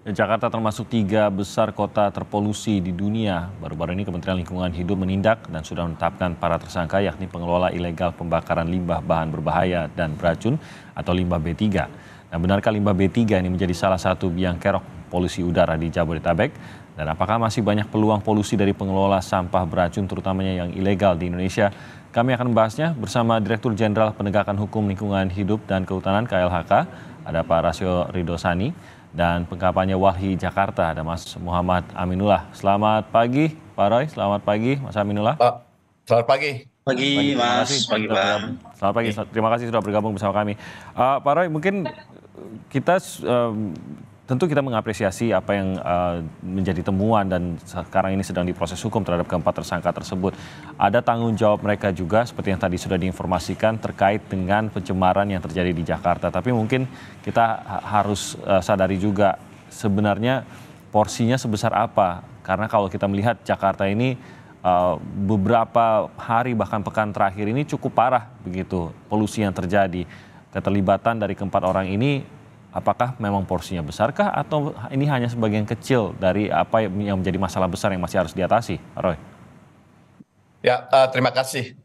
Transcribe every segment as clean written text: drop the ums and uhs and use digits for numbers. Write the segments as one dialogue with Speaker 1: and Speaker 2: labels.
Speaker 1: Jakarta termasuk 3 besar kota terpolusi di dunia. Baru-baru ini Kementerian Lingkungan Hidup menindak dan sudah menetapkan para tersangka yakni pengelola ilegal pembakaran limbah bahan berbahaya dan beracun atau limbah B3. Nah, benarkah limbah B3 ini menjadi salah satu biang kerok polusi udara di Jabodetabek? Dan apakah masih banyak peluang polusi dari pengelola sampah beracun terutamanya yang ilegal di Indonesia? Kami akan membahasnya bersama Direktur Jenderal Penegakan Hukum Lingkungan Hidup dan Kehutanan KLHK, ada Pak Rasio Ridosani, dan pengkapannya Walhi Jakarta, ada Mas Muhammad Aminullah. Selamat pagi Pak Roy, selamat pagi Mas Aminullah.
Speaker 2: Pak, selamat pagi.
Speaker 1: Pagi,
Speaker 3: Pagi
Speaker 1: terima kasih
Speaker 3: Mas, pagi
Speaker 1: sudah bergabung.
Speaker 3: Bang.
Speaker 1: Selamat pagi, terima kasih sudah bergabung bersama kami. Pak Roy, mungkin kita tentu kita mengapresiasi apa yang menjadi temuan dan sekarang ini sedang diproses hukum terhadap keempat tersangka tersebut. Ada tanggung jawab mereka juga seperti yang tadi sudah diinformasikan terkait dengan pencemaran yang terjadi di Jakarta. Tapi mungkin kita harus sadari juga sebenarnya porsinya sebesar apa. Karena kalau kita melihat Jakarta ini beberapa hari bahkan pekan terakhir ini cukup parah begitu polusi yang terjadi. Keterlibatan dari keempat orang ini apakah memang porsinya besarkah atau ini hanya sebagian kecil dari apa yang menjadi masalah besar yang masih harus diatasi, Roy?
Speaker 2: Ya, terima kasih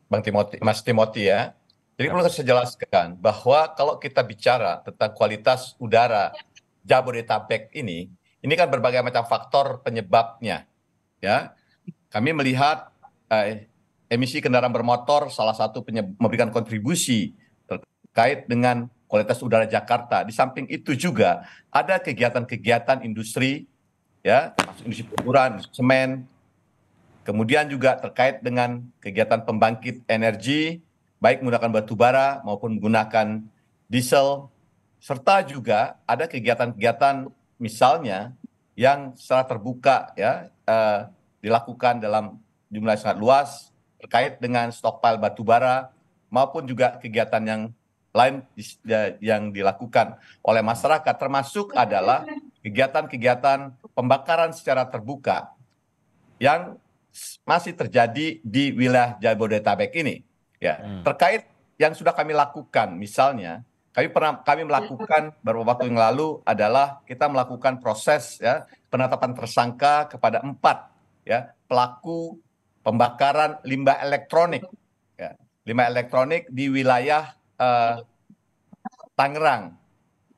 Speaker 2: Bang Timothy, Mas Timothy ya. Jadi perlu saya jelaskan bahwa kalau kita bicara tentang kualitas udara Jabodetabek ini kan berbagai macam faktor penyebabnya. Ya, kami melihat emisi kendaraan bermotor salah satu memberikan kontribusi terkait dengan kualitas udara Jakarta. Di samping itu juga ada kegiatan-kegiatan industri, ya, termasuk industri pemburan, semen, kemudian juga terkait dengan kegiatan pembangkit energi, baik menggunakan batu bara maupun menggunakan diesel, serta juga ada kegiatan-kegiatan misalnya yang secara terbuka ya dilakukan dalam jumlah sangat luas terkait dengan stockpile batu bara maupun juga kegiatan yang lain yang dilakukan oleh masyarakat, termasuk adalah kegiatan-kegiatan pembakaran secara terbuka yang masih terjadi di wilayah Jabodetabek ini. Ya, terkait yang sudah kami lakukan, misalnya kami melakukan beberapa waktu yang lalu adalah kita melakukan proses ya penetapan tersangka kepada 4 ya pelaku pembakaran limbah elektronik, ya, limbah elektronik di wilayah Tangerang.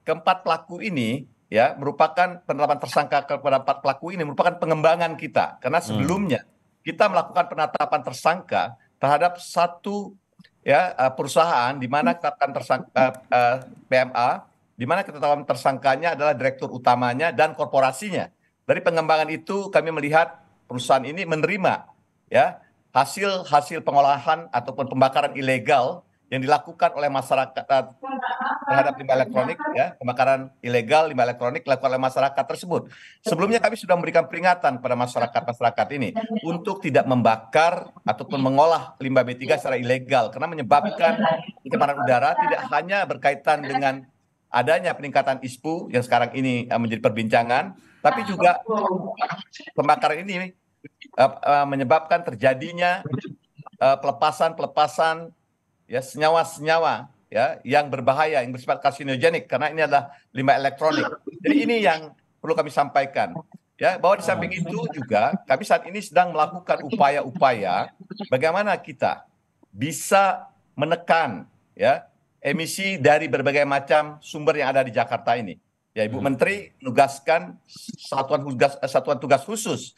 Speaker 2: Keempat pelaku ini ya merupakan penetapan tersangka kepada 4 pelaku ini merupakan pengembangan kita, karena sebelumnya kita melakukan penetapan tersangka terhadap satu ya perusahaan di mana ketetapan tersangka PMA, di mana ketetapan tersangkanya adalah direktur utamanya dan korporasinya. Dari pengembangan itu kami melihat perusahaan ini menerima ya hasil pengolahan ataupun pembakaran ilegal yang dilakukan oleh masyarakat terhadap limbah elektronik, ya, pembakaran ilegal limbah elektronik dilakukan oleh masyarakat tersebut. Sebelumnya kami sudah memberikan peringatan pada masyarakat ini untuk tidak membakar ataupun mengolah limbah B3 secara ilegal karena menyebabkan pencemaran udara, tidak hanya berkaitan dengan adanya peningkatan ISPU yang sekarang ini menjadi perbincangan, tapi juga pembakaran ini menyebabkan terjadinya pelepasan ya senyawa-senyawa ya yang berbahaya, yang bersifat karsinogenik, karena ini adalah limbah elektronik. Jadi ini yang perlu kami sampaikan ya, bahwa di samping itu juga kami saat ini sedang melakukan upaya-upaya bagaimana kita bisa menekan ya emisi dari berbagai macam sumber yang ada di Jakarta ini. Ya, Ibu Menteri menugaskan satuan tugas khusus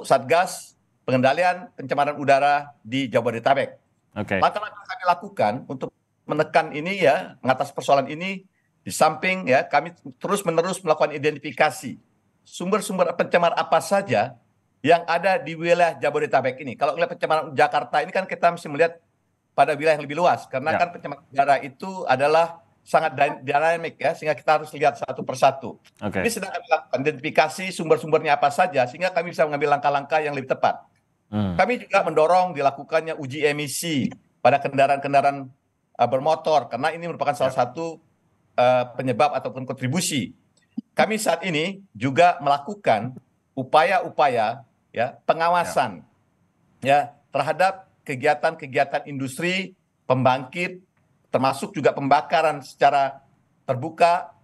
Speaker 2: Satgas Pengendalian Pencemaran Udara di Jabodetabek. Langkah-langkah kami lakukan untuk menekan ini ya, mengatasi persoalan ini, di samping ya kami terus-menerus melakukan identifikasi sumber-sumber pencemar apa saja yang ada di wilayah Jabodetabek ini. Kalau melihat pencemaran Jakarta ini kan kita mesti melihat pada wilayah yang lebih luas, karena kan pencemaran udara itu adalah sangat dinamik ya, sehingga kita harus lihat satu persatu. Ini sedang kami lakukan identifikasi sumber-sumbernya apa saja, sehingga kami bisa mengambil langkah-langkah yang lebih tepat. Kami juga mendorong dilakukannya uji emisi pada kendaraan-kendaraan bermotor, karena ini merupakan salah satu penyebab ataupun kontribusi. Kami saat ini juga melakukan upaya-upaya ya pengawasan ya terhadap kegiatan-kegiatan industri pembangkit, termasuk juga pembakaran secara terbuka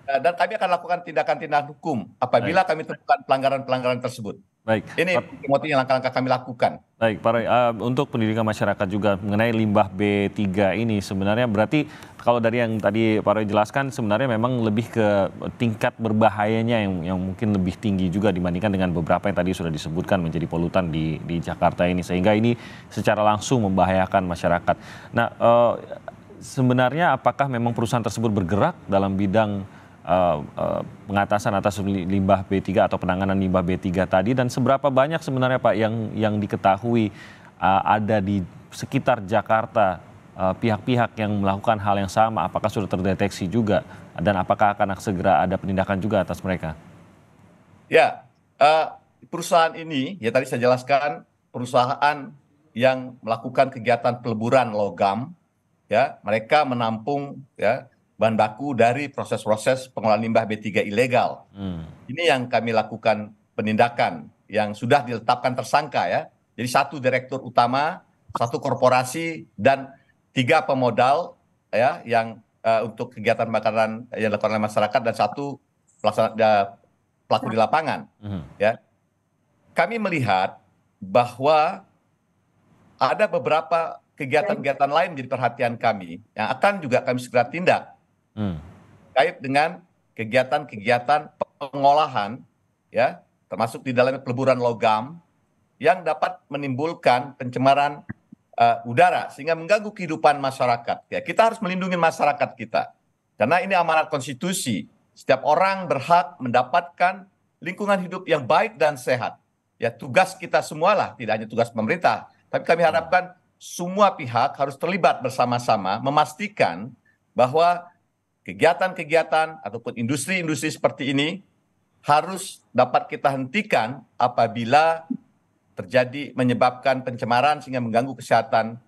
Speaker 2: Dan kami akan lakukan tindakan-tindakan hukum
Speaker 1: Baik,
Speaker 2: apabila kami temukan pelanggaran-pelanggaran tersebut.
Speaker 1: baik.
Speaker 2: Ini Timothy yang langkah-langkah kami lakukan.
Speaker 1: Baik, Pak Roy, untuk pendidikan masyarakat juga mengenai limbah B3 ini sebenarnya berarti kalau dari yang tadi Pak Roy jelaskan sebenarnya memang lebih ke tingkat berbahayanya yang mungkin lebih tinggi juga dibandingkan dengan beberapa yang tadi sudah disebutkan menjadi polutan di Jakarta ini sehingga ini secara langsung membahayakan masyarakat. Nah, sebenarnya apakah memang perusahaan tersebut bergerak dalam bidang pengatasan atas limbah B3 atau penanganan limbah B3 tadi dan seberapa banyak sebenarnya Pak yang diketahui ada di sekitar Jakarta pihak-pihak yang melakukan hal yang sama, apakah sudah terdeteksi juga dan apakah akan segera ada penindakan juga atas mereka?
Speaker 2: Ya, perusahaan ini ya tadi saya jelaskan perusahaan yang melakukan kegiatan peleburan logam, ya mereka menampung ya bahan baku dari proses-proses pengolahan limbah B3 ilegal. Ini yang kami lakukan penindakan yang sudah ditetapkan tersangka ya. Jadi 1 direktur utama, 1 korporasi dan 3 pemodal ya yang untuk kegiatan pembakaran yang dilakukan oleh masyarakat dan 1 pelaku di lapangan. Ya, kami melihat bahwa ada beberapa kegiatan-kegiatan lain menjadi perhatian kami yang akan juga kami segera tindak. Terkait dengan kegiatan-kegiatan pengolahan ya termasuk di dalamnya peleburan logam yang dapat menimbulkan pencemaran udara sehingga mengganggu kehidupan masyarakat. Ya, kita harus melindungi masyarakat kita karena ini amanat konstitusi. Setiap orang berhak mendapatkan lingkungan hidup yang baik dan sehat. Ya, tugas kita semualah, tidak hanya tugas pemerintah, tapi kami harapkan semua pihak harus terlibat bersama-sama memastikan bahwa kegiatan-kegiatan ataupun industri-industri seperti ini harus dapat kita hentikan apabila terjadi menyebabkan pencemaran sehingga mengganggu kesehatan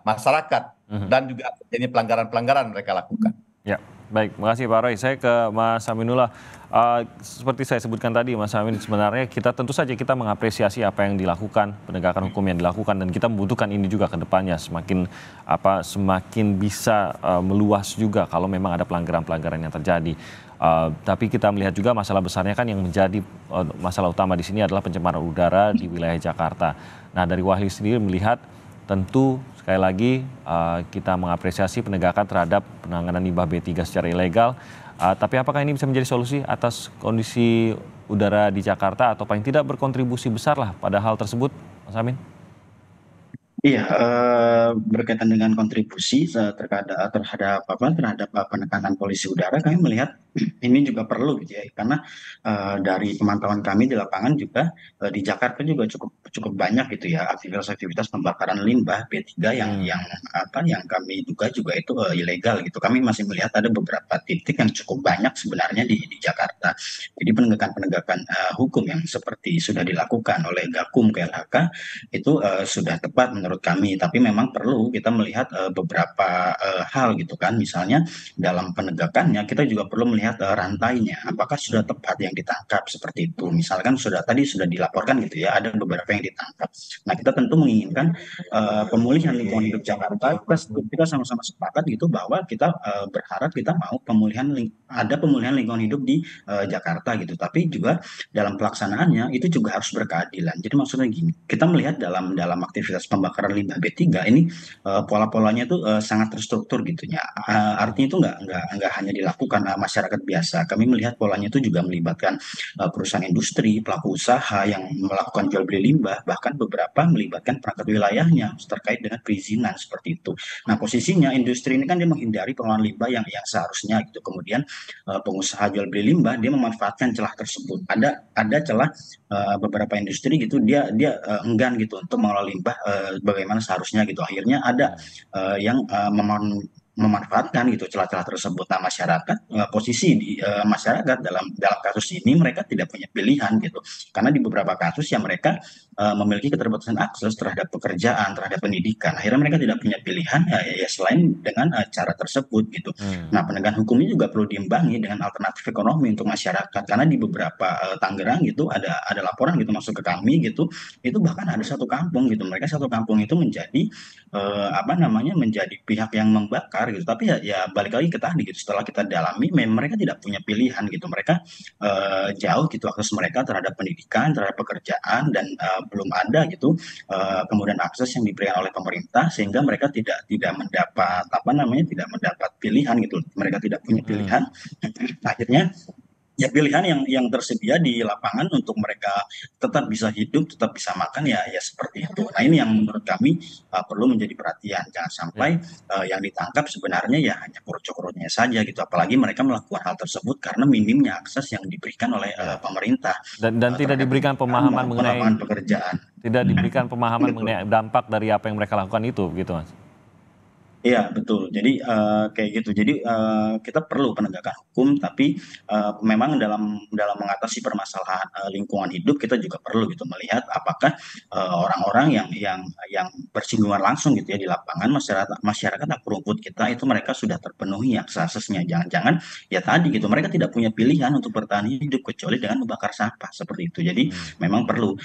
Speaker 2: masyarakat dan juga terjadi pelanggaran-pelanggaran mereka lakukan.
Speaker 1: Ya, baik. Makasih Pak Roy. Saya ke Mas Aminullah. Seperti saya sebutkan tadi, Mas Amin, sebenarnya kita tentu saja kita mengapresiasi apa yang dilakukan, penegakan hukum yang dilakukan, dan kita membutuhkan ini juga ke depannya semakin bisa meluas juga kalau memang ada pelanggaran-pelanggaran yang terjadi. Tapi kita melihat juga masalah besarnya kan yang menjadi masalah utama di sini adalah pencemaran udara di wilayah Jakarta. Nah, dari Wahli sendiri melihat tentu sekali lagi kita mengapresiasi penegakan terhadap penanganan limbah B3 secara ilegal. Tapi apakah ini bisa menjadi solusi atas kondisi udara di Jakarta atau paling tidak berkontribusi besar lah pada hal tersebut, Mas Amin?
Speaker 3: Iya, berkaitan dengan kontribusi terhadap penekanan polusi udara, kami melihat ini juga perlu gitu ya, karena dari pemantauan kami di lapangan juga di Jakarta juga cukup cukup banyak gitu ya aktivitas-aktivitas pembakaran limbah B3 yang kami duga juga itu ilegal gitu. Kami masih melihat ada beberapa titik yang cukup banyak sebenarnya di Jakarta. Jadi penegakan-penegakan hukum yang seperti sudah dilakukan oleh Gakum KLHK itu sudah tepat menurut kami, tapi memang perlu kita melihat beberapa hal gitu kan, misalnya dalam penegakannya kita juga perlu melihat rantainya, apakah sudah tepat yang ditangkap seperti itu. Misalkan tadi sudah dilaporkan gitu ya, ada beberapa yang ditangkap. Nah, kita tentu menginginkan pemulihan lingkungan hidup Jakarta, kita sama-sama sepakat gitu bahwa kita berharap kita mau ada pemulihan lingkungan hidup di Jakarta gitu, tapi juga dalam pelaksanaannya itu juga harus berkeadilan. Jadi maksudnya gini, kita melihat dalam aktivitas pembakaran limbah B3 ini pola-polanya itu sangat terstruktur gitu ya. Artinya itu nggak hanya dilakukan masyarakat biasa. Kami melihat polanya itu juga melibatkan perusahaan industri, pelaku usaha yang melakukan jual beli limbah, bahkan beberapa melibatkan perangkat wilayahnya terkait dengan perizinan seperti itu. Nah, posisinya industri ini kan dia menghindari pengolahan limbah yang seharusnya gitu. Kemudian pengusaha jual beli limbah dia memanfaatkan celah tersebut. Ada celah beberapa industri gitu dia enggan gitu untuk mengelola limbah bagaimana seharusnya gitu. Akhirnya ada yang memanfaatkan gitu celah-celah tersebut. Nah, masyarakat posisi di masyarakat dalam kasus ini mereka tidak punya pilihan gitu, karena di beberapa kasus yang mereka memiliki keterbatasan akses terhadap pekerjaan, terhadap pendidikan. Akhirnya mereka tidak punya pilihan ya selain dengan cara tersebut gitu. Nah, penegakan hukum ini juga perlu diimbangi dengan alternatif ekonomi untuk masyarakat, karena di beberapa Tangerang gitu ada laporan gitu masuk ke kami gitu, itu bahkan ada satu kampung gitu, mereka satu kampung itu menjadi menjadi pihak yang membakar dibakar gitu. Tapi ya balik lagi ke tadi gitu, setelah kita dalami mereka tidak punya pilihan gitu. Mereka jauh gitu akses mereka terhadap pendidikan, terhadap pekerjaan, dan belum ada gitu kemudian akses yang diberikan oleh pemerintah, sehingga mereka tidak mendapat apa namanya, tidak mendapat pilihan gitu. Mereka tidak punya
Speaker 1: Mm-mm.
Speaker 3: pilihan. Akhirnya ya pilihan yang tersedia di lapangan untuk mereka tetap bisa hidup, tetap bisa makan, ya seperti itu. Nah, ini yang menurut kami perlu menjadi perhatian. Jangan
Speaker 1: Ya.
Speaker 3: sampai yang ditangkap sebenarnya ya hanya korupsi-korupsinya saja gitu. Apalagi mereka melakukan hal tersebut karena minimnya akses yang diberikan oleh
Speaker 1: Ya.
Speaker 3: pemerintah
Speaker 1: Dan tidak
Speaker 3: terhadap
Speaker 1: diberikan
Speaker 3: pendidikan
Speaker 1: pemahaman
Speaker 3: maupun
Speaker 1: mengenai
Speaker 3: lapangan pekerjaan. Gitu.
Speaker 1: mengenai dampak dari apa yang mereka lakukan itu, gitu Mas.
Speaker 3: Iya, betul. Jadi kayak gitu. Jadi kita perlu penegakan hukum, tapi memang dalam dalam mengatasi permasalahan lingkungan hidup kita juga perlu gitu melihat apakah orang-orang yang bersinggungan langsung gitu ya di lapangan, masyarakat masyarakat akar rumput kita itu mereka sudah terpenuhi aksesnya. Jangan-jangan ya tadi gitu mereka tidak punya pilihan untuk bertahan hidup kecuali dengan membakar sampah seperti itu. Jadi
Speaker 1: Hmm.
Speaker 3: memang perlu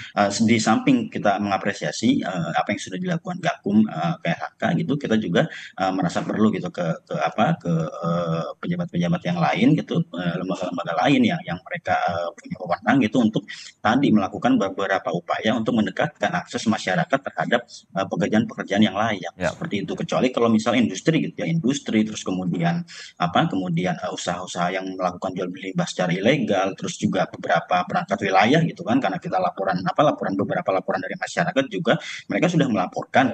Speaker 3: di samping kita mengapresiasi apa yang sudah dilakukan Gakum, KHK gitu, kita juga merasa perlu gitu ke apa ke pejabat-pejabat yang lain gitu, lembaga-lembaga lain yang mereka punya wewenang gitu untuk tadi melakukan beberapa upaya untuk mendekatkan akses masyarakat terhadap pekerjaan-pekerjaan yang layak
Speaker 1: Ya.
Speaker 3: seperti itu. Kecuali kalau misal industri gitu ya, industri terus kemudian kemudian usaha-usaha yang melakukan jual beli limbah secara ilegal, terus juga beberapa perangkat wilayah gitu kan, karena kita laporan beberapa laporan dari masyarakat juga mereka sudah melaporkan,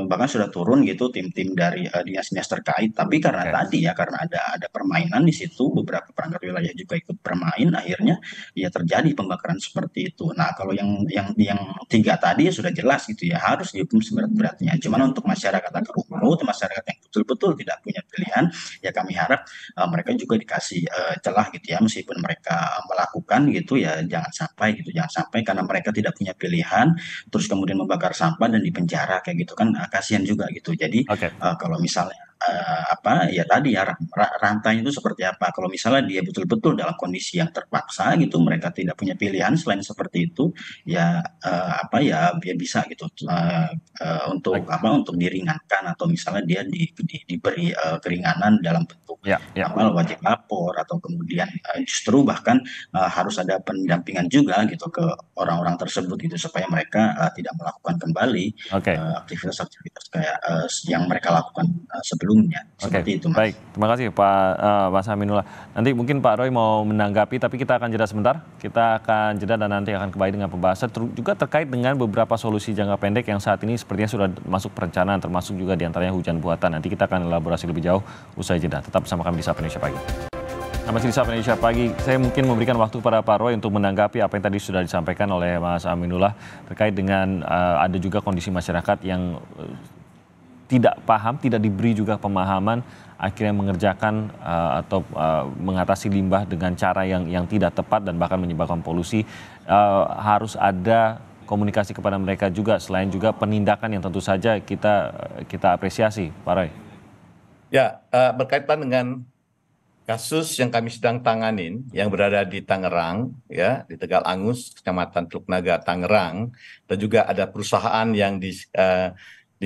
Speaker 3: bahkan sudah turun gitu tim-tim dari dinas-dinas terkait. Tapi karena
Speaker 1: Oke.
Speaker 3: tadi ya, karena ada permainan di situ, beberapa perangkat wilayah juga ikut bermain, akhirnya ya terjadi pembakaran seperti itu. Nah, kalau yang tiga tadi ya sudah jelas gitu ya, harus dihukum seberat-beratnya.
Speaker 1: Ya.
Speaker 3: Cuman untuk masyarakat akar rumput, masyarakat yang betul-betul tidak punya pilihan, ya kami harap mereka juga dikasih celah gitu ya, meskipun mereka melakukan gitu ya, jangan sampai karena mereka tidak punya pilihan terus kemudian membakar sampah dan dipenjara kayak gitu kan, kasihan juga gitu. Jadi
Speaker 1: Oke.
Speaker 3: kalau misalnya apa ya tadi ya rantainya itu seperti apa, kalau misalnya dia betul-betul dalam kondisi yang terpaksa gitu, mereka tidak punya pilihan selain seperti itu, ya apa ya dia bisa gitu
Speaker 1: Baik.
Speaker 3: untuk diringankan, atau misalnya dia diberi keringanan dalam bentuk
Speaker 1: Ya, ya.
Speaker 3: wajib lapor, atau kemudian justru bahkan harus ada pendampingan juga gitu ke orang-orang tersebut gitu, supaya mereka tidak melakukan kembali
Speaker 1: Oke.
Speaker 3: aktivitas-aktivitas kayak yang mereka lakukan sebelumnya.
Speaker 1: Oke,
Speaker 3: Seperti itu, Mas.
Speaker 1: baik. Terima kasih Pak Mas Aminullah. Nanti mungkin Pak Roy mau menanggapi, tapi kita akan jeda sebentar. Kita akan jeda dan nanti akan kembali dengan pembahasan juga terkait dengan beberapa solusi jangka pendek yang saat ini sepertinya sudah masuk perencanaan, termasuk juga diantaranya hujan buatan. Nanti kita akan elaborasi lebih jauh usai jeda. Tetap bersama kami di Sapa Indonesia Pagi. Nah, masih di Sapa Indonesia Pagi, saya mungkin memberikan waktu pada Pak Roy untuk menanggapi apa yang tadi sudah disampaikan oleh Mas Aminullah terkait dengan ada juga kondisi masyarakat yang tidak paham, tidak diberi juga pemahaman, akhirnya mengerjakan atau mengatasi limbah dengan cara yang tidak tepat dan bahkan menyebabkan polusi. Harus ada komunikasi kepada mereka juga, selain juga penindakan yang tentu saja kita apresiasi, Pak Roy.
Speaker 2: Ya, berkaitan dengan kasus yang kami sedang tanganin yang berada di Tangerang, ya, di Tegal Angus, Kecamatan Teluk Naga, Tangerang, dan juga ada perusahaan yang di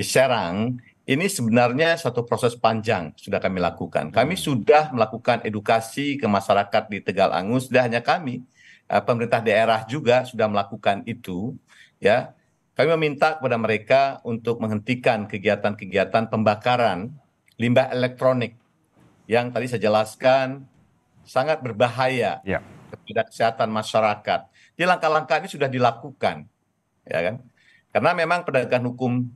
Speaker 2: Serang. Ini sebenarnya satu proses panjang sudah kami lakukan. Kami sudah melakukan edukasi ke masyarakat di Tegal Angus, dan hanya kami, pemerintah daerah juga sudah melakukan itu, ya. Kami meminta kepada mereka untuk menghentikan kegiatan-kegiatan pembakaran limbah elektronik yang tadi saya jelaskan sangat berbahaya
Speaker 1: Ya.
Speaker 2: kepada kesehatan masyarakat. Di langkah-langkah ini sudah dilakukan, ya kan? Karena memang penegakan hukum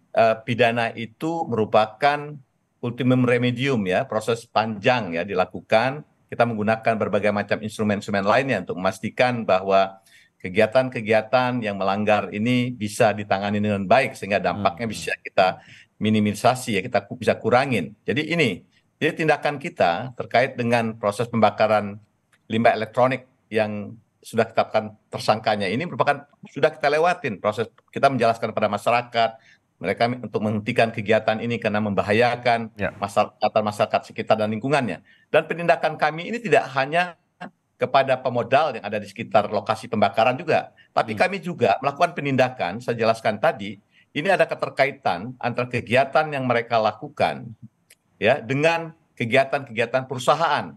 Speaker 2: pidana itu merupakan ultimum remedium, ya, proses panjang ya dilakukan. Kita menggunakan berbagai macam instrumen-instrumen lainnya untuk memastikan bahwa kegiatan-kegiatan yang melanggar ini bisa ditangani dengan baik sehingga dampaknya bisa kita minimalisasi, ya, kita bisa kurangin. Jadi tindakan kita terkait dengan proses pembakaran limbah elektronik yang sudah ditetapkan tersangkanya ini merupakan sudah kita lewatin proses, kita menjelaskan kepada masyarakat mereka untuk menghentikan kegiatan ini karena membahayakan masyarakat sekitar dan lingkungannya. Dan penindakan kami ini tidak hanya kepada pemodal yang ada di sekitar lokasi pembakaran juga, tapi kami juga melakukan penindakan, saya jelaskan tadi, ini ada keterkaitan antara kegiatan yang mereka lakukan ya dengan kegiatan-kegiatan perusahaan.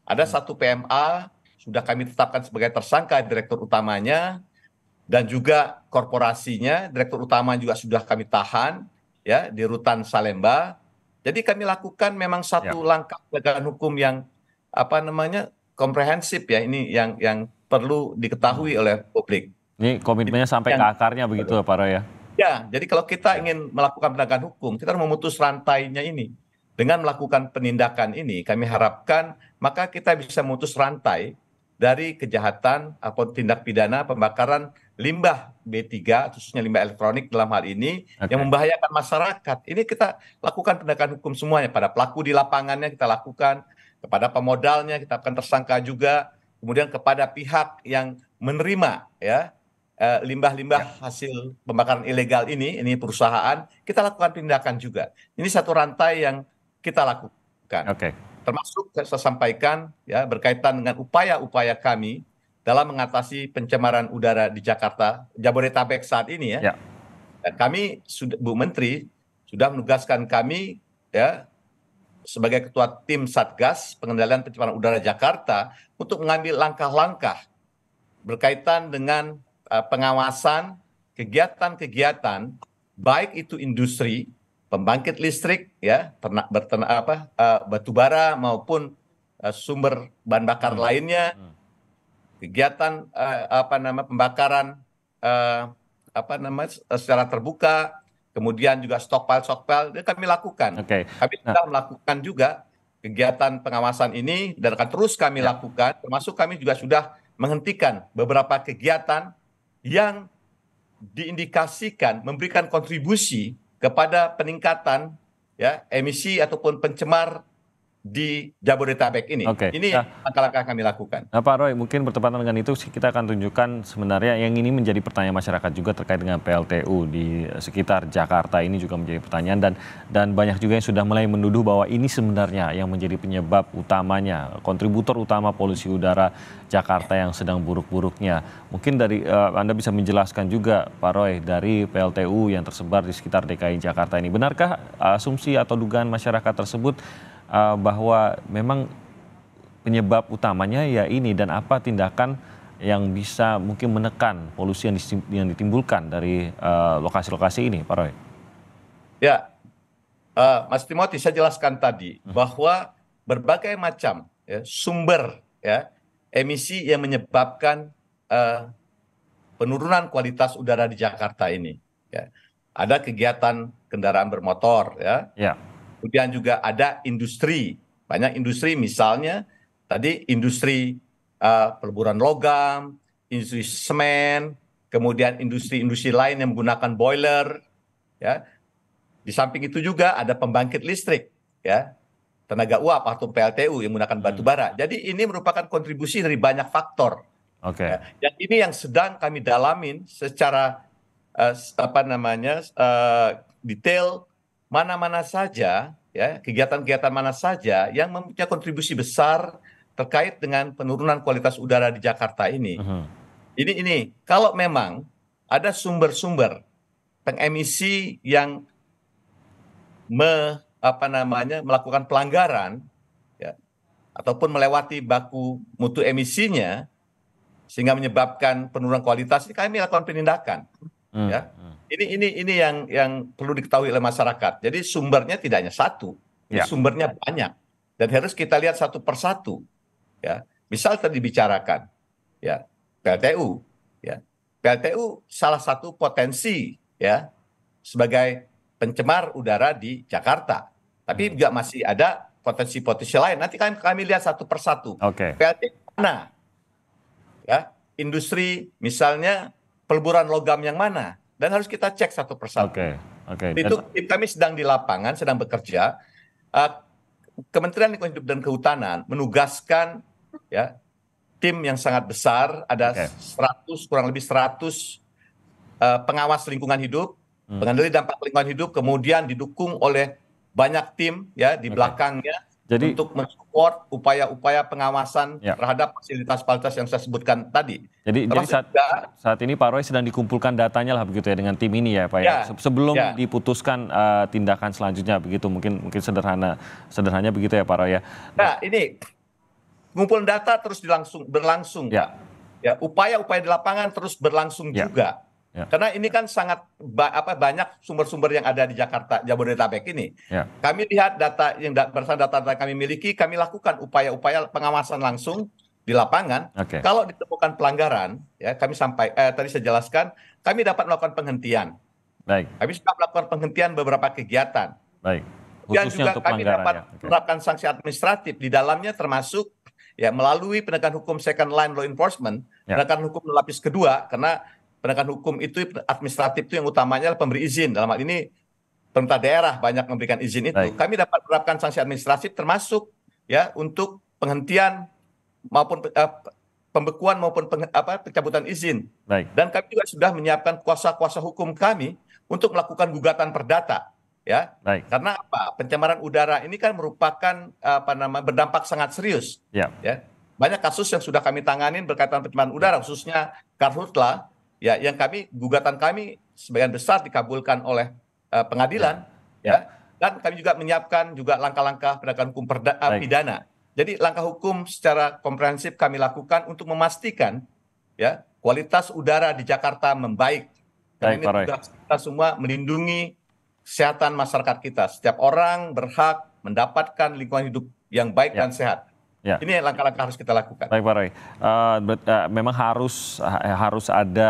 Speaker 2: Ada satu PMA sudah kami tetapkan sebagai tersangka direktur utamanya, dan juga korporasinya, direktur utama juga sudah kami tahan ya di Rutan Salemba. Jadi kami lakukan memang
Speaker 1: Ya.
Speaker 2: satu langkah penegakan hukum yang komprehensif ya, ini yang perlu diketahui oleh publik.
Speaker 1: Ini komitmennya sampai ke akarnya begitu Pak Roy ya?
Speaker 2: Ya, jadi kalau kita ingin melakukan penegakan hukum, kita harus memutus rantainya ini. Dengan melakukan penindakan ini, kami harapkan maka kita bisa memutus rantai dari kejahatan atau tindak pidana pembakaran limbah B3, khususnya limbah elektronik dalam hal ini, yang membahayakan masyarakat. Ini kita lakukan penegakan hukum semuanya. Pada pelaku di lapangannya kita lakukan, kepada pemodalnya kita akan tersangka juga, kemudian kepada pihak yang menerima ya limbah-limbah hasil pembakaran ilegal ini perusahaan, kita lakukan tindakan juga. Ini satu rantai yang kita lakukan. Termasuk saya sampaikan ya berkaitan dengan upaya-upaya kami dalam mengatasi pencemaran udara di Jakarta, Jabodetabek saat ini ya. Dan kami sudah, Bu Menteri sudah menugaskan kami ya sebagai ketua tim Satgas pengendalian pencemaran udara Jakarta untuk mengambil langkah-langkah berkaitan dengan pengawasan kegiatan-kegiatan baik itu industri, pembangkit listrik ya, batu bara maupun sumber bahan bakar lainnya, kegiatan pembakaran secara terbuka, kemudian juga stockpile itu kami lakukan. Kami sudah melakukan juga kegiatan pengawasan ini dan akan terus kami lakukan, termasuk kami juga sudah menghentikan beberapa kegiatan yang diindikasikan memberikan kontribusi kepada peningkatan ya emisi ataupun pencemar di Jabodetabek ini. Ini langkah-langkah kami lakukan.
Speaker 1: Nah Pak Roy, mungkin bertepatan dengan itu kita akan tunjukkan sebenarnya yang ini menjadi pertanyaan masyarakat juga terkait dengan PLTU di sekitar Jakarta ini juga menjadi pertanyaan dan banyak juga yang sudah mulai menuduh bahwa ini sebenarnya yang menjadi penyebab utamanya, kontributor utama polusi udara Jakarta yang sedang buruk-buruknya. Mungkin dari Anda bisa menjelaskan juga Pak Roy dari PLTU yang tersebar di sekitar DKI Jakarta ini. Benarkah asumsi atau dugaan masyarakat tersebut bahwa memang penyebab utamanya ya ini, dan apa tindakan yang bisa mungkin menekan polusi yang ditimbulkan dari lokasi-lokasi ini, Pak Roy?
Speaker 2: Ya, Mas Timothy, saya jelaskan tadi bahwa berbagai macam sumber ya emisi yang menyebabkan penurunan kualitas udara di Jakarta ini. Ya. Ada kegiatan kendaraan bermotor ya. Kemudian juga ada industri, banyak industri misalnya tadi industri peleburan logam, industri semen, kemudian industri-industri lain yang menggunakan boiler, ya. Di samping itu juga ada pembangkit listrik, ya, tenaga uap atau PLTU yang menggunakan batu bara. Jadi ini merupakan kontribusi dari banyak faktor. Ya. Dan ini yang sedang kami dalamin secara detail. Mana-mana saja, ya kegiatan-kegiatan mana saja yang mempunyai kontribusi besar terkait dengan penurunan kualitas udara di Jakarta ini. Ini kalau memang ada sumber-sumber pengemisi yang melakukan pelanggaran, ya, ataupun melewati baku mutu emisinya sehingga menyebabkan penurunan kualitas, ini kami lakukan penindakan. Ya. Ini yang perlu diketahui oleh masyarakat. Jadi sumbernya tidak hanya satu, sumbernya banyak dan harus kita lihat satu persatu. Ya, misal tadi dibicarakan, ya PLTU, ya PLTU salah satu potensi ya sebagai pencemar udara di Jakarta. Tapi juga masih ada potensi-potensi lain. Nanti kami lihat satu persatu. PLTU mana? Ya, industri misalnya peleburan logam yang mana? Dan harus kita cek satu persatu. Itu tim kami sedang di lapangan, sedang bekerja. Kementerian Lingkungan Hidup dan Kehutanan menugaskan ya tim yang sangat besar, ada kurang lebih 100 pengawas lingkungan hidup, pengendali dampak lingkungan hidup, kemudian didukung oleh banyak tim ya di belakangnya untuk support upaya-upaya pengawasan
Speaker 1: Ya.
Speaker 2: terhadap fasilitas-fasilitas yang saya sebutkan tadi.
Speaker 1: Jadi
Speaker 2: Termasuk juga
Speaker 1: saat ini Pak Roy sedang dikumpulkan datanya lah begitu ya dengan tim ini ya Pak ya.
Speaker 2: Ya,
Speaker 1: Sebelum
Speaker 2: ya.
Speaker 1: diputuskan tindakan selanjutnya begitu mungkin sederhananya begitu ya Pak Roy ya.
Speaker 2: Nah, ini ngumpul data terus berlangsung,
Speaker 1: Ya.
Speaker 2: Pak. Ya, upaya-upaya di lapangan terus berlangsung
Speaker 1: Ya.
Speaker 2: juga.
Speaker 1: Ya.
Speaker 2: Karena ini kan sangat banyak sumber-sumber yang ada di Jakarta, Jabodetabek ini.
Speaker 1: Ya.
Speaker 2: Kami lihat data yang berdasarkan data yang kami miliki, kami lakukan upaya-upaya pengawasan langsung di lapangan.
Speaker 1: Oke.
Speaker 2: Kalau ditemukan pelanggaran, ya tadi saya jelaskan, kami dapat melakukan penghentian.
Speaker 1: Baik.
Speaker 2: Kami sudah melakukan penghentian beberapa kegiatan.
Speaker 1: Baik.
Speaker 2: Dan
Speaker 1: Khususnya
Speaker 2: juga
Speaker 1: untuk
Speaker 2: kami
Speaker 1: pelanggaran
Speaker 2: dapat
Speaker 1: ya. Oke.
Speaker 2: menerapkan sanksi administratif di dalamnya, termasuk ya melalui penegakan hukum second line law enforcement,
Speaker 1: Ya.
Speaker 2: penegakan hukum lapis kedua, karena penegakan hukum itu administratif itu yang utamanya adalah pemberi izin. Dalam hal ini pemerintah daerah banyak memberikan izin itu.
Speaker 1: Baik.
Speaker 2: Kami dapat menerapkan sanksi administratif termasuk ya untuk penghentian maupun pembekuan maupun pencabutan izin.
Speaker 1: Baik.
Speaker 2: Dan kami juga sudah menyiapkan kuasa-kuasa hukum kami untuk melakukan gugatan perdata. Ya,
Speaker 1: Baik.
Speaker 2: karena apa? Pencemaran udara ini kan merupakan berdampak sangat serius.
Speaker 1: Ya.
Speaker 2: Ya, banyak kasus yang sudah kami tanganin berkaitan pencemaran udara, khususnya Karhutla, ya, yang gugatan kami sebagian besar dikabulkan oleh pengadilan, ya. Dan kami juga menyiapkan juga langkah-langkah penegakan hukum pidana. Jadi langkah hukum secara komprehensif kami lakukan untuk memastikan ya kualitas udara di Jakarta membaik. Karena
Speaker 1: Baik,
Speaker 2: ini
Speaker 1: Pak Roy.
Speaker 2: tugas kita semua melindungi kesehatan masyarakat kita. Setiap orang berhak mendapatkan lingkungan hidup yang baik
Speaker 1: Ya.
Speaker 2: dan sehat.
Speaker 1: Ya.
Speaker 2: Ini langkah-langkah harus kita lakukan.
Speaker 1: Baik Pak Roy, memang harus ada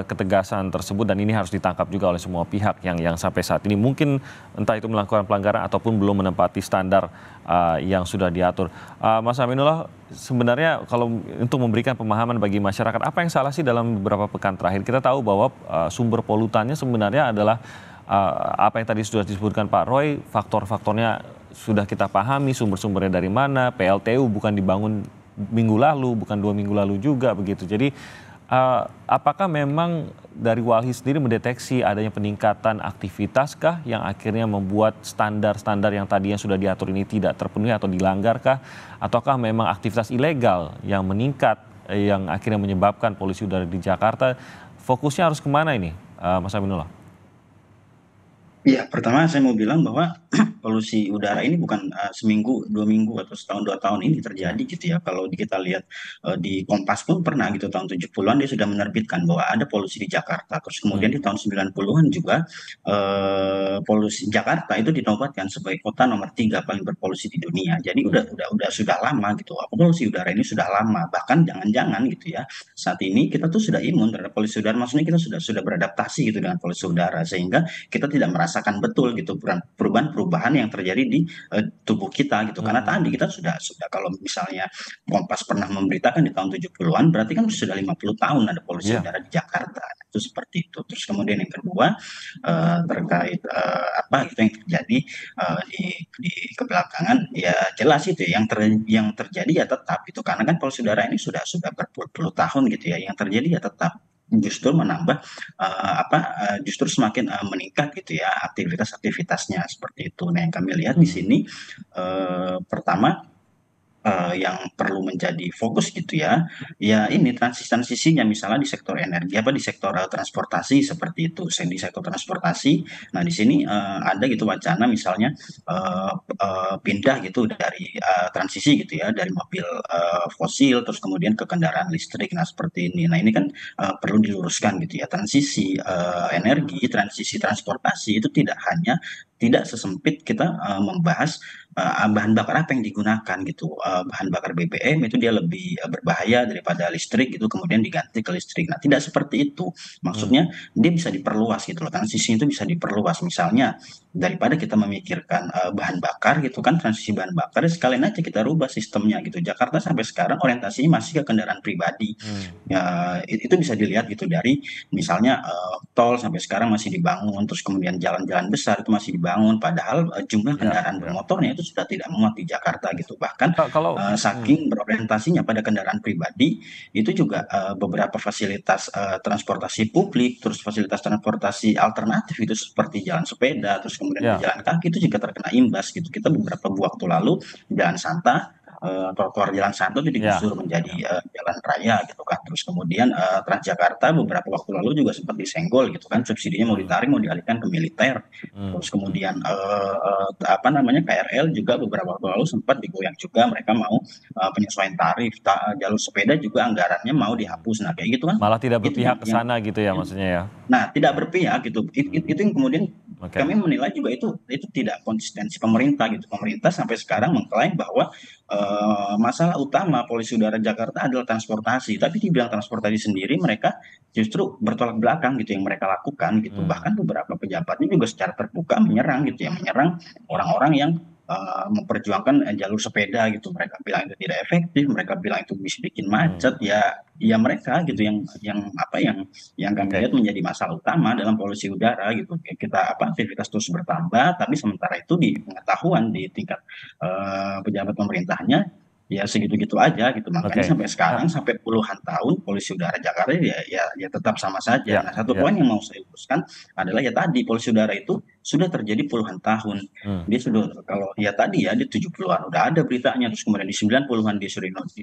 Speaker 1: ketegasan tersebut dan ini harus ditangkap juga oleh semua pihak yang sampai saat ini mungkin entah itu melakukan pelanggaran ataupun belum menempati standar yang sudah diatur. Mas Aminullah, sebenarnya kalau untuk memberikan pemahaman bagi masyarakat, apa yang salah sih dalam beberapa pekan terakhir? Kita tahu bahwa sumber polutannya sebenarnya adalah apa yang tadi sudah disebutkan Pak Roy, faktor-faktornya sudah kita pahami, sumber-sumbernya dari mana, PLTU bukan dibangun minggu lalu, bukan 2 minggu lalu juga begitu. Jadi apakah memang dari Walhi sendiri mendeteksi adanya peningkatan aktivitaskah yang akhirnya membuat standar-standar yang tadinya sudah diatur ini tidak terpenuhi atau dilanggarkah? Ataukah memang aktivitas ilegal yang meningkat yang akhirnya menyebabkan polusi udara di Jakarta? Fokusnya harus kemana ini, Mas Aminullah?
Speaker 3: Ya, pertama saya mau bilang bahwa polusi udara ini bukan seminggu, 2 minggu, atau setahun 2 tahun ini terjadi gitu ya. Kalau kita lihat di Kompas pun pernah gitu tahun 70-an dia sudah menerbitkan bahwa ada polusi di Jakarta. Terus kemudian di tahun 90-an juga polusi Jakarta itu dinobatkan sebagai kota nomor 3 paling berpolusi di dunia. Jadi udah sudah lama gitu. Polusi udara ini sudah lama. Bahkan jangan-jangan gitu ya. Saat ini kita tuh sudah imun terhadap polusi udara. Maksudnya kita sudah beradaptasi gitu dengan polusi udara sehingga kita tidak merasakan betul gitu perubahan-perubahan yang terjadi di tubuh kita gitu. Karena tadi kita sudah kalau misalnya Kompas pernah memberitakan di tahun 70-an berarti kan sudah 50 tahun ada polusi udara di Jakarta. Itu seperti itu. Terus kemudian yang kedua terkait apa itu yang terjadi di kebelakangan ya jelas itu ya, yang terjadi ya tetap itu karena kan polusi udara ini sudah berpuluh-puluh tahun gitu ya. Yang terjadi ya tetap justru menambah justru semakin meningkat gitu ya aktivitasnya seperti itu. Nah yang kami lihat di sini pertama yang perlu menjadi fokus gitu ya ini transisinya misalnya di sektor energi di sektor transportasi seperti itu. Di sektor transportasi, nah di sini ada gitu wacana misalnya pindah gitu dari transisi gitu ya dari mobil fosil terus kemudian ke kendaraan listrik. Nah seperti ini. Nah ini kan perlu diluruskan gitu ya, transisi energi, transisi transportasi itu tidak sesempit kita membahas bahan bakar apa yang digunakan gitu. Bahan bakar BBM itu dia lebih berbahaya daripada listrik gitu, kemudian diganti ke listrik. Nah tidak seperti itu. Maksudnya dia bisa diperluas gitu loh, transisi itu bisa diperluas. Misalnya daripada kita memikirkan bahan bakar gitu kan, transisi bahan bakar sekalian aja kita rubah sistemnya gitu. Jakarta sampai sekarang orientasinya masih ke kendaraan pribadi. Itu bisa dilihat gitu dari misalnya tol sampai sekarang masih dibangun, terus kemudian jalan-jalan besar itu masih dibangun, padahal jumlah kendaraan bermotornya itu sudah tidak muat di Jakarta gitu. Bahkan saking berorientasinya pada kendaraan pribadi, itu juga beberapa fasilitas transportasi publik, terus fasilitas transportasi alternatif itu seperti jalan sepeda, terus kemudian jalan kaki itu juga terkena imbas gitu. Kita beberapa waktu lalu Jalan Santa trotoar Jalan Santo itu
Speaker 1: Ya,
Speaker 3: digusur menjadi
Speaker 1: ya.
Speaker 3: jalan raya gitu kan. Terus kemudian Transjakarta beberapa waktu lalu juga sempat disenggol gitu kan, subsidinya mau
Speaker 1: Hmm,
Speaker 3: ditarik, mau dialihkan ke militer.
Speaker 1: hmm,
Speaker 3: Terus kemudian apa namanya KRL juga beberapa waktu lalu sempat digoyang juga, mereka mau penyesuaian tarif. Jalur sepeda juga anggarannya mau
Speaker 1: hmm.
Speaker 3: dihapus. Nah kayak gitu kan,
Speaker 1: Malah tidak
Speaker 3: itu
Speaker 1: berpihak ke
Speaker 3: yang
Speaker 1: sana gitu ya maksudnya ya.
Speaker 3: nah, tidak berpihak gitu.
Speaker 1: Hmm,
Speaker 3: Itu yang kemudian
Speaker 1: Oke.
Speaker 3: kami menilai juga itu tidak konsistensi pemerintah gitu. Pemerintah sampai sekarang mengklaim bahwa masalah utama polusi udara Jakarta adalah transportasi, tapi di bidang transportasi sendiri mereka justru bertolak belakang gitu yang mereka lakukan gitu.
Speaker 1: Hmm,
Speaker 3: Bahkan beberapa pejabatnya juga secara terbuka menyerang gitu ya, menyerang orang-orang yang memperjuangkan jalur sepeda gitu. Mereka bilang itu tidak efektif, mereka bilang itu bisa bikin
Speaker 1: hmm.
Speaker 3: macet ya. Ya mereka gitu yang apa yang kami
Speaker 1: Oke.
Speaker 3: lihat menjadi masalah utama dalam polusi udara gitu. Kita apa aktivitas terus bertambah, tapi sementara itu di pengetahuan di tingkat pejabat pemerintahnya ya segitu-gitu aja gitu. Makanya
Speaker 1: Oke.
Speaker 3: sampai sekarang
Speaker 1: Nah,
Speaker 3: sampai puluhan tahun polusi udara Jakarta ya tetap sama saja.
Speaker 1: ya,
Speaker 3: Nah, satu
Speaker 1: ya.
Speaker 3: poin yang mau saya luruskan adalah ya tadi polusi udara itu sudah terjadi puluhan tahun.
Speaker 1: Hmm.
Speaker 3: Dia sudah kalau ya tadi ya di 70-an udah ada beritanya, terus kemudian di 90-an di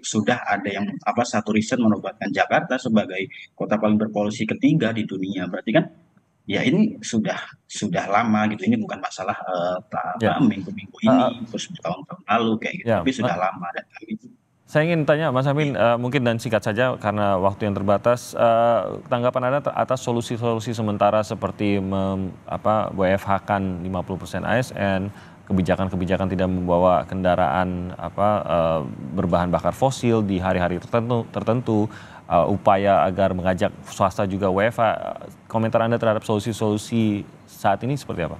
Speaker 3: sudah ada yang apa satu riset menobatkan Jakarta sebagai kota paling berpolusi ketiga di dunia. Berarti kan ya ini sudah lama gitu. Ini bukan masalah
Speaker 1: Ya.
Speaker 3: minggu-minggu
Speaker 1: Eh, eh,
Speaker 3: ini terus tahun-tahun lalu kayak gitu.
Speaker 1: ya.
Speaker 3: Tapi sudah lama dan kami
Speaker 1: Saya ingin tanya Mas Amin, mungkin dan singkat saja karena waktu yang terbatas, tanggapan Anda atas solusi-solusi sementara seperti WFH-kan 50% ASN, kebijakan-kebijakan tidak membawa kendaraan berbahan bakar fosil di hari-hari tertentu, upaya agar mengajak swasta juga WFH. Komentar Anda terhadap solusi-solusi saat ini seperti apa?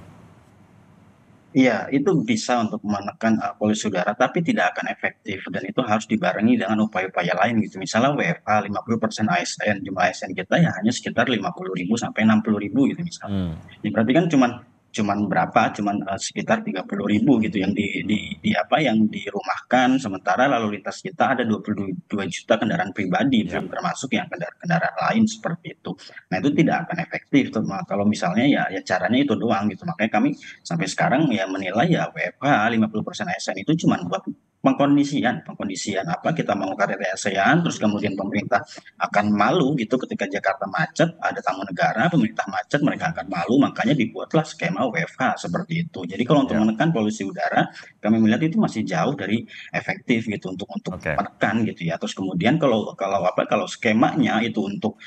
Speaker 3: Iya, itu bisa untuk menekan polusi udara, tapi tidak akan efektif dan itu harus dibarengi dengan upaya-upaya lain gitu. Misalnya WFH 50% ASN, jumlah ASN kita ya hanya sekitar 50.000 sampai 60.000 gitu misalnya.
Speaker 1: Hmm,
Speaker 3: Ya, berarti kan cuman cuman berapa? Cuman sekitar 30.000 gitu yang di apa yang dirumahkan. Sementara lalu lintas kita ada 22 juta kendaraan pribadi,
Speaker 1: ya,
Speaker 3: belum termasuk yang kendaraan lain seperti itu. Nah itu tidak akan efektif tuh. Kalau misalnya ya caranya itu doang gitu. Makanya kami sampai sekarang ya menilai ya WFH 50% ASN itu cuma buat pengkondisian apa kita mau KTT ASEAN terus kemudian pemerintah akan malu gitu ketika Jakarta macet ada tamu negara pemerintah macet mereka akan malu makanya dibuatlah skema WFH seperti itu. Jadi kalau untuk
Speaker 1: ya,
Speaker 3: menekan polusi udara kami melihat itu masih jauh dari efektif gitu untuk
Speaker 1: oke,
Speaker 3: menekan gitu ya. Terus kemudian kalau skemanya itu untuk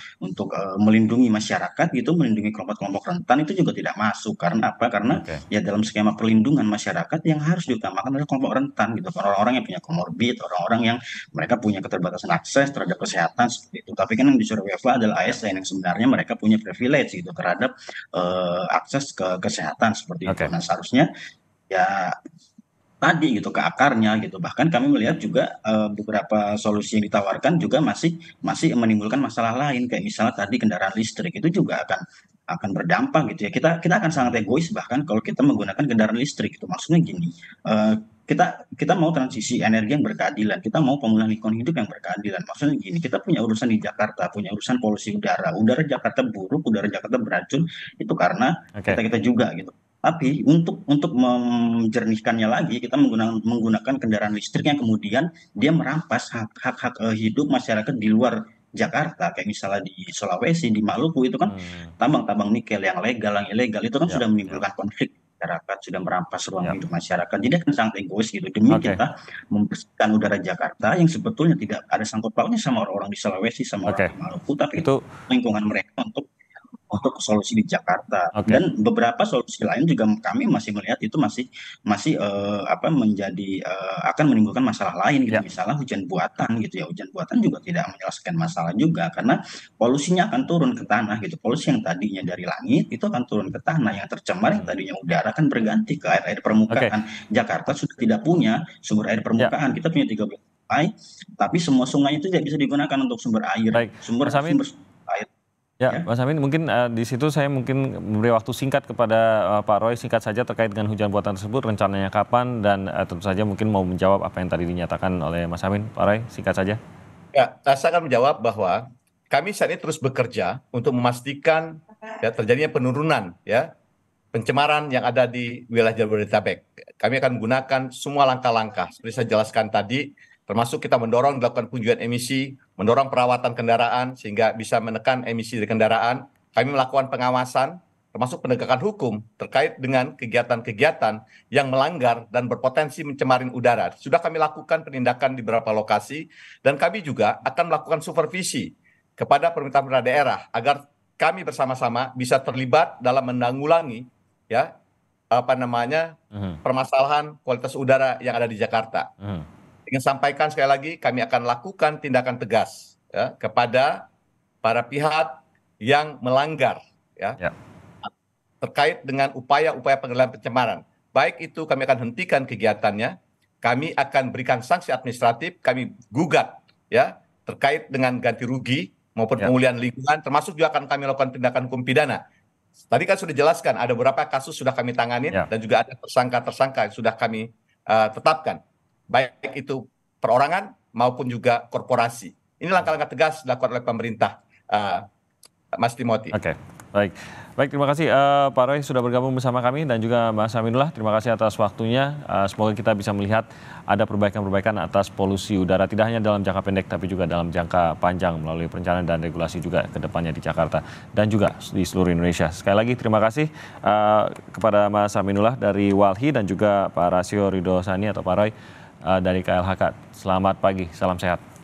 Speaker 3: melindungi masyarakat gitu melindungi kelompok-kelompok rentan itu juga tidak masuk karena apa? Karena
Speaker 1: oke,
Speaker 3: ya dalam skema perlindungan masyarakat yang harus diutamakan adalah kelompok rentan gitu orang-orang yang punya komorbid orang-orang yang mereka punya keterbatasan akses terhadap kesehatan seperti itu tapi kan yang disuruh WFA adalah
Speaker 1: ya,
Speaker 3: ASN yang sebenarnya mereka punya privilege gitu terhadap akses ke kesehatan seperti itu
Speaker 1: oke,
Speaker 3: nah seharusnya ya tadi gitu ke akarnya gitu bahkan kami
Speaker 1: ya,
Speaker 3: melihat juga beberapa solusi yang ditawarkan juga masih masih menimbulkan masalah lain kayak misalnya tadi kendaraan listrik itu juga akan berdampak gitu ya kita kita akan sangat
Speaker 1: hmm,
Speaker 3: egois bahkan kalau kita menggunakan kendaraan listrik itu maksudnya gini kita kita mau transisi energi yang berkeadilan kita mau pemulihan lingkungan hidup yang berkeadilan maksudnya gini kita punya urusan di Jakarta punya urusan polusi udara Jakarta buruk udara Jakarta beracun itu karena
Speaker 1: oke.
Speaker 3: kita juga gitu tapi untuk menjernihkannya lagi, kita menggunakan kendaraan listrik yang kemudian dia merampas hak-hak hidup masyarakat di luar Jakarta, kayak misalnya di Sulawesi, di Maluku itu kan
Speaker 1: Hmm,
Speaker 3: tambang-tambang nikel yang legal, yang ilegal itu kan
Speaker 1: ya,
Speaker 3: sudah
Speaker 1: ya,
Speaker 3: menimbulkan konflik masyarakat, sudah merampas ruang
Speaker 1: ya.
Speaker 3: hidup masyarakat. Jadi akan sangat egois gitu demi
Speaker 1: Oke,
Speaker 3: kita membersihkan udara Jakarta yang sebetulnya tidak ada sangkut pautnya sama orang-orang di Sulawesi, sama orang
Speaker 1: oke.
Speaker 3: di Maluku, tapi
Speaker 1: Itu
Speaker 3: lingkungan mereka untuk solusi di Jakarta
Speaker 1: oke.
Speaker 3: dan beberapa solusi lain juga kami masih melihat itu masih masih apa menjadi akan menimbulkan masalah lain gitu
Speaker 1: Ya,
Speaker 3: misalnya hujan buatan gitu ya hujan buatan juga tidak menyelesaikan masalah juga karena polusinya akan turun ke tanah gitu polusi yang tadinya dari langit itu akan turun ke tanah yang tercemar yang
Speaker 1: hmm,
Speaker 3: tadinya udara akan berganti ke air
Speaker 1: oke.
Speaker 3: permukaan Jakarta sudah tidak punya sumber air
Speaker 1: Ya,
Speaker 3: permukaan kita punya 13 sungai tapi semua sungai itu tidak bisa digunakan untuk sumber air
Speaker 1: baik. Mas
Speaker 3: sumber
Speaker 1: Amin,
Speaker 3: sumber air
Speaker 1: ya,
Speaker 3: ya.
Speaker 1: Mas Amin mungkin di situ saya mungkin memberi waktu singkat kepada Pak Roy singkat saja terkait dengan hujan buatan tersebut rencananya kapan dan tentu saja mungkin mau menjawab apa yang tadi dinyatakan oleh Mas Amin. Pak Roy singkat saja.
Speaker 2: Ya, saya akan menjawab bahwa kami saat ini terus bekerja untuk memastikan ya terjadinya penurunan ya pencemaran yang ada di wilayah Jabodetabek. Kami akan menggunakan semua langkah-langkah seperti saya jelaskan tadi, termasuk kita mendorong dilakukan pengujian emisi, mendorong perawatan kendaraan sehingga bisa menekan emisi dari kendaraan. Kami melakukan pengawasan, termasuk penegakan hukum terkait dengan kegiatan-kegiatan yang melanggar dan berpotensi mencemarin udara. Sudah kami lakukan penindakan di beberapa lokasi, dan kami juga akan melakukan supervisi kepada pemerintah daerah agar kami bersama-sama bisa terlibat dalam menanggulangi ya permasalahan kualitas udara yang ada di Jakarta. Ingin sampaikan sekali lagi, kami akan lakukan tindakan tegas ya, kepada para pihak yang melanggar ya, terkait dengan upaya-upaya pengendalian pencemaran. Baik itu kami akan hentikan kegiatannya, kami akan berikan sanksi administratif, kami gugat ya terkait dengan ganti rugi maupun pemulihan lingkungan, termasuk juga akan kami lakukan tindakan hukum pidana. Tadi kan sudah jelaskan ada beberapa kasus sudah kami tanganin dan juga ada tersangka-tersangka yang sudah kami tetapkan, baik itu perorangan maupun juga korporasi. Ini langkah-langkah tegas dilakukan oleh pemerintah, Mas Timothy.
Speaker 1: Oke, baik. Baik, terima kasih Pak Roy sudah bergabung bersama kami, dan juga Mas Aminullah, terima kasih atas waktunya. Semoga kita bisa melihat ada perbaikan-perbaikan atas polusi udara, tidak hanya dalam jangka pendek tapi juga dalam jangka panjang melalui perencanaan dan regulasi juga ke depannya di Jakarta dan juga di seluruh Indonesia. Sekali lagi terima kasih kepada Mas Aminullah dari Walhi dan juga Pak Rasio Ridho Sani atau Pak Roy dari KLHK. Selamat pagi, salam sehat.